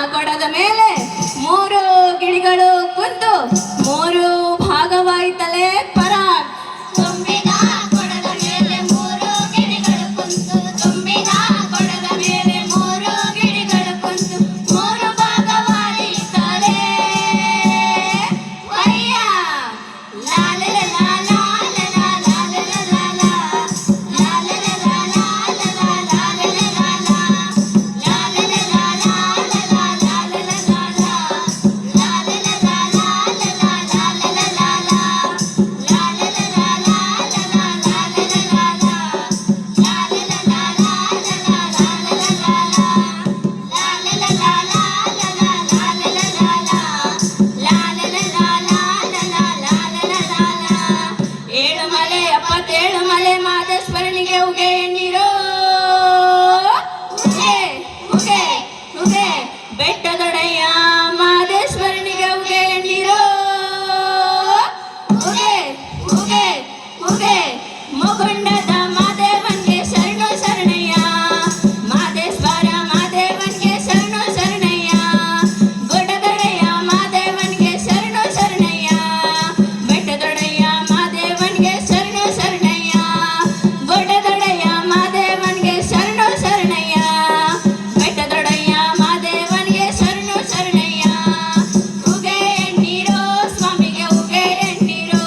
ಕೊಡದ ಮೇಲೆ ಮೂರು ಗಿಳಿಗಳು ಕುಂತು ಮೂರು ಭಾಗವಾಯಿತಲೇ ಪರ. ತುಂಬಿದ ಕೊಡದ ಮೇಲೆ ಮೂರು ಗಿಳಿಗಳು ಕುಂತು ತುಂಬಿದ ಕೊಡದ ಮೇಲೆ ಮೂರು ಗಿಳಿಗಳು ಕುಂತು ಮೂರು ಭಾಗವಾಯಿತಲೇ ವಯ್ಯ ಲಾಲೆ ಲಾಲ ಲಾಲೆ ಲಾಲ ಲಾಲೆ ಲಾಲ ಲಾಲೆ ಲಾಲ ಲಾಲೆ ಲಾಲ ಲಾಲೆ ಲಾಲ ಲಾಲೆ ಲಾಲ ಏಳುಮಲೆ 77 ಮಲೆ ಮಾದೇಶ್ವರನಿಗೆ ಉಗೆ ಎಣ್ಣೀರೋ ಉಗೆ ಉಗೆ ಉಗೆ ಬೆಟ್ಟದೊಡೆಯ ಮಾದೇಶ್ವರನಿಗೆ ಉಗೆ ಎಣ್ಣೀರೋ ಉಗೆ ಉಗೆ ಉಗೆ ಮುಗುಂಡದ ಮಾದೇವನ್ಗೆ ಶರಣು ಶರಣಯ್ಯ ಮಾದೇಶ್ವರ ಮಾದೇವನ್ಗೆ ಶರಣು ಶರಣಯ್ಯ ಗುಡ್ಡದೊಡೆಯ ಮಾದೇವನ್ಗೆ ಶರಣು ಶರಣಯ್ಯ ಬೆಟ್ಟದೊಡೆಯ ಮಾದೇವನ್ಗೆ ಶರಣು ಶರಣಯ್ಯ ಗುಡ್ಡದೊಡೆಯ ಮಾದೇವನ್ಗೆ ಶರಣು ಶರಣಯ್ಯ ಬೆಟ್ಟದೊಡೆಯ ಮಾದೇವನ್ಗೆ ಶರಣು ಶರಣಯ್ಯ ಉಗೆ ಎಣ್ಣೀರೋ ಸ್ವಾಮಿಗೆ ಉಗೆ ಎಣ್ಣೀರೋ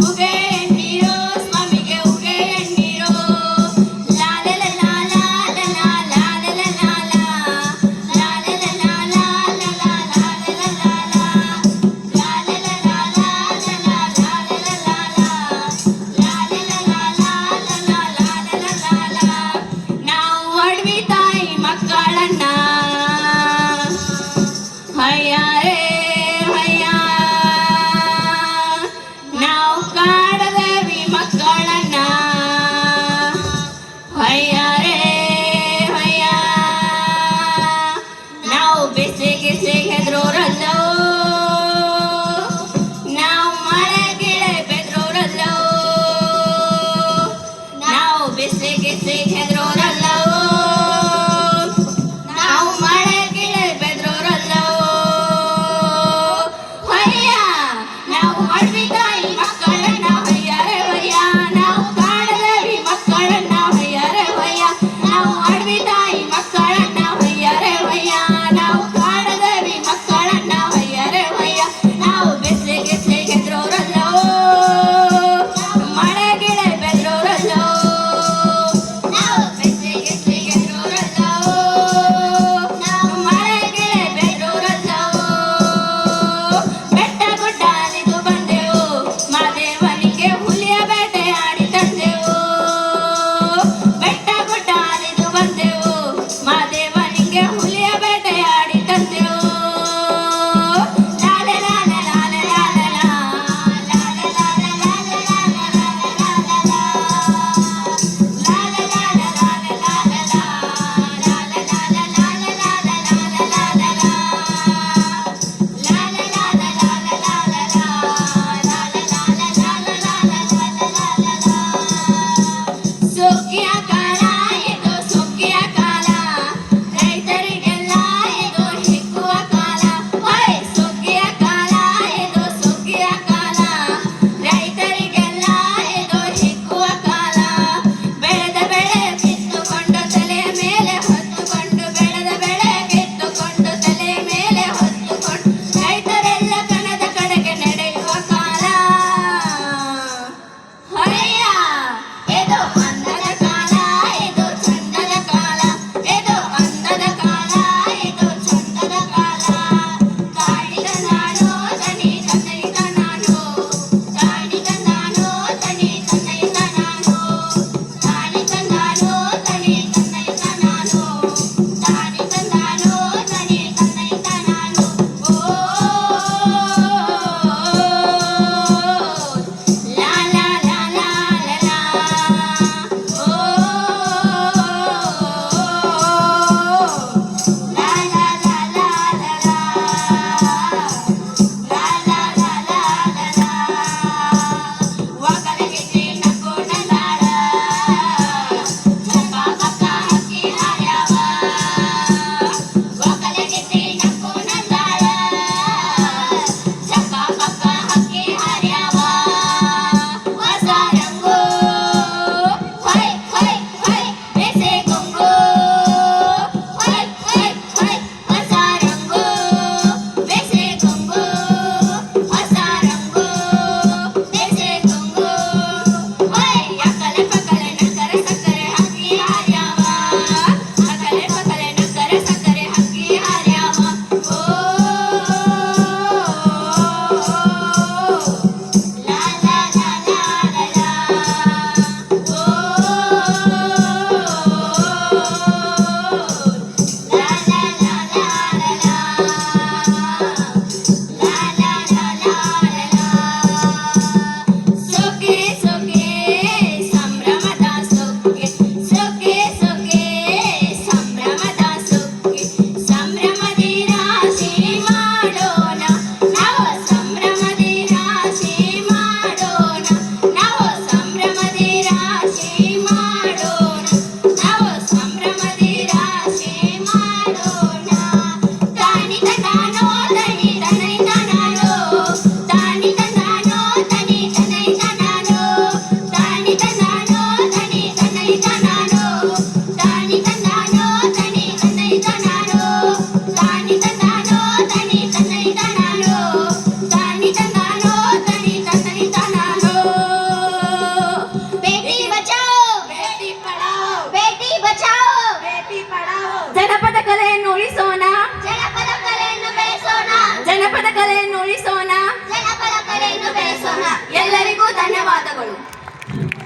ಉಗೆ ಎಣ್ಣೀರೋ ಸ್ವಾಮಿಗೆ ಉಗೆ ಎಣ್ಣೀರೋ ಲಾಲೆ ಲಾಲ ಲಾಲೆ ಲಾಲ ಲಾಲೆ ಲಾಲ ಲಾಲೆ ನಾವು ಅಡ್ವಿ ತಾಯಿ ಮಕ್ಕಳನ್ನ ಹಯ್ಯ ರೇ ಹಯ್ಯ ನಾವು ಕಾಡದೇವಿ ಮಕ್ಕಳನ್ನ ಹಯ್ಯ ರೇ ಹಯ್ಯ ನಾವು ಬಿಸಿಗೆ ಹೆದ್ರೋರಲ್ಲೋ ನಾವು ಮಳೆ ಗಿಳೆ ಬೆದ್ರೋರಲ್ಲೋ ನಾವು ಬಿಸಿಗೆ ಹೆದ್ರೋರಲ್ಲೋ ನಾವು ಮಳೆ ಗಿಳೆ ಬೆದ್ರೋರಲ್ಲೋ ಹಯ್ಯ ನಾವು ಅಡ್ವಿ ತಾಯಿ ಮಕ್ಕಳನ್ನ ಹಯ್ಯ ರೇ ಹಯ್ಯ ನಾವು ಕಾಡದೇವಿ ಮಕ್ಕಳನ್ನ ಹಯ್ಯ ರೇ ಹಯ್ಯ ನಾವು ಅಡ್ವಿ ತಾಯಿ ಮಕ್ಕಳನ್ನ ಹಯ್ಯ ರೇ ಹಯ್ಯ ನಾವು ಕಾಡದೇವಿ ಮಕ್ಕಳನ್ನ ಹಯ್ಯ ಬಚಾವೋ ಬೇಟಿ ಪಡಾವೋ. ಜನಪದ ಕಲೆಯನ್ನು ಉಳಿಸೋಣ, ಜನಪದ ಕಲೆಯನ್ನು ಬೆಳೆಸೋಣ, ಜನಪದ ಕಲೆಯನ್ನು ಉಳಿಸೋಣ. ಜನಪದ ಕಲೆಯನ್ನು ಬೆಳೆಸೋಣ. ಎಲ್ಲರಿಗೂ ಧನ್ಯವಾದಗಳು.